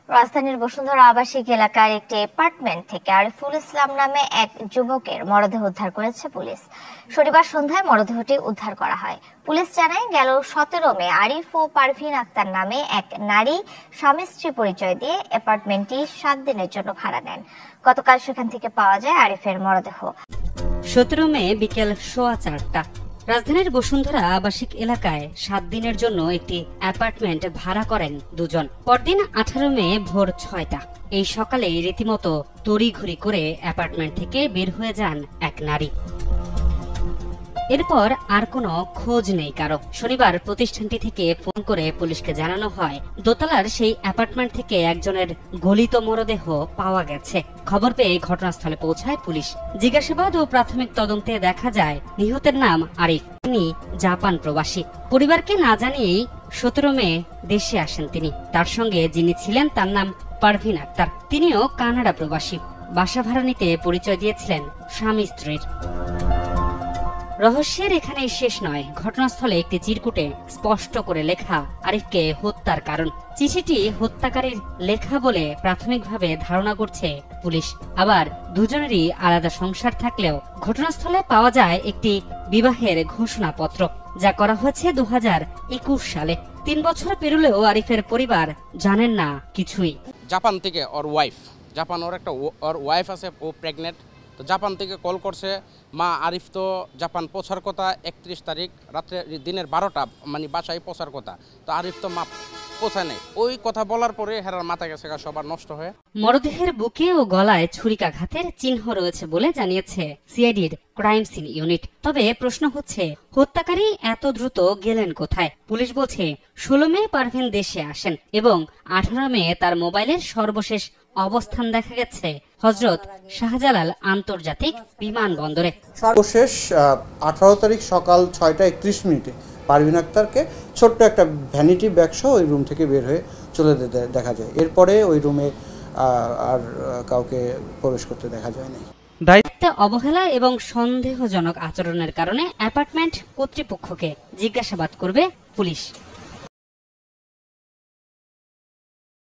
রাজধানীর বসুন্ধরা আবাসিক এলাকার একটি অ্যাপার্টমেন্ট থেকে আরিফুল ইসলাম নামে এক যুবকের মরদেহ উদ্ধার করেছে পুলিশ। শনিবার সন্ধ্যায় মরদেহটি উদ্ধার করা হয়। পুলিশ জানায়, গেল 17 মে আরিফ ও পারভিন আক্তার নামে এক নারী স্বামী স্ত্রী পরিচয় দিয়ে অ্যাপার্টমেন্টটি 7 দিনের জন্য ভাড়া নেন। গতকাল সেখান থেকে পাওয়া যায় আরিফের মরদেহ। 17 মে বিকেল 4:15টা রাজধানীর বসুন্ধরা আবাসিক এলাকায় 7 দিনের জন্য একটি অ্যাপার্টমেন্ট ভাড়া করেন দুজন। পরদিন 18 মে ভোর 6টা এই সকালে রীতিমতো তড়িঘড়ি করে অ্যাপার্টমেন্ট থেকে বের হয়ে যান এক নারী। এরপর আর কোনো খোঁজ নেই কারো। শনিবার প্রতিষ্ঠানটি থেকে ফোন করে পুলিশকে জানানো হয়, দোতলার সেই অ্যাপার্টমেন্ট থেকে একজনের গলিত মরদেহ পাওয়া গেছে। খবর পেয়ে ঘটনাস্থলে পৌঁছায় পুলিশ। জিজ্ঞাসাবাদ ও প্রাথমিক তদন্তে দেখা যায়, নিহতের নাম আরিফ। তিনি জাপান প্রবাসী। পরিবারকে না জানিয়েই 17 মে দেশে আসেন তিনি। তার সঙ্গে যিনি ছিলেন তার নাম পারভিন আক্তার। তিনিও কানাডা প্রবাসী। বাসা ভাড়া নিতে পরিচয় দিয়েছিলেন স্বামী স্ত্রীর। রহস্যের এখানেই শেষ নয়। ঘটনাস্থলে একটি চিরকুটে স্পষ্ট করে লেখা আরিফকে হত্যার কারণ। চিঠিটি হত্যাকারীর লেখা বলে প্রাথমিকভাবে ধারণা করছে পুলিশ। আবার দুজনেরই আলাদা সংসার থাকলেও ঘটনাস্থলে পাওয়া যায় একটি বিবাহের ঘোষণাপত্র, যা করা হয়েছে 2021 সালে। 3 বছর পেরোলেও আরিফের পরিবার জানেন না কিছুই। জাপান থেকে ওর ওয়াইফ, জাপান ওর ওয়াইফ আছে, ও প্রেগনেন্ট। তো জাপান থেকে কল করছে, মা আরিফ তো জাপান পৌঁছার কথা 31 তারিখ রাত্রে, দিনের 12টা, মানে বাসায় পৌঁছার কথা। তো আরিফ তো মা পৌঁছায় নাই। ওই কথা বলার পরে হেরার মাথা গেছে সবার নষ্ট হয়ে। মরদেহের বুকে ও গলায় ছুরিকাঘাতের চিহ্ন রয়েছে বলে জানিয়েছে সিআইডির ক্রাইম সিন ইউনিট। তবে প্রশ্ন হচ্ছে, হত্যাকারী এত দ্রুত গেলেন কোথায়? পুলিশ বলছে 16 মে পারভিন দেশে আসেন এবং 18 মে তার মোবাইলের সর্বশেষ অবস্থান দেখা গেছে হযরত শাহজালাল আন্তর্জাতিক বিমানবন্দরে। সর্বশেষ 18 তারিখ সকাল 6:31 পারভিন আক্তারকে ছোট্ট একটা ভ্যানিটি ব্যাগ সহ ওই রুম থেকে বের হয়ে চলে যেতে দেখা যায়। এরপরে ওই রুমে আর কাউকে প্রবেশ করতে দেখা যায়নি। দায়িত্বে অবহেলা এবং সন্দেহজনক আচরণের কারণে অ্যাপার্টমেন্ট কর্তৃপক্ষকে জিজ্ঞাসাবাদ করবে পুলিশ।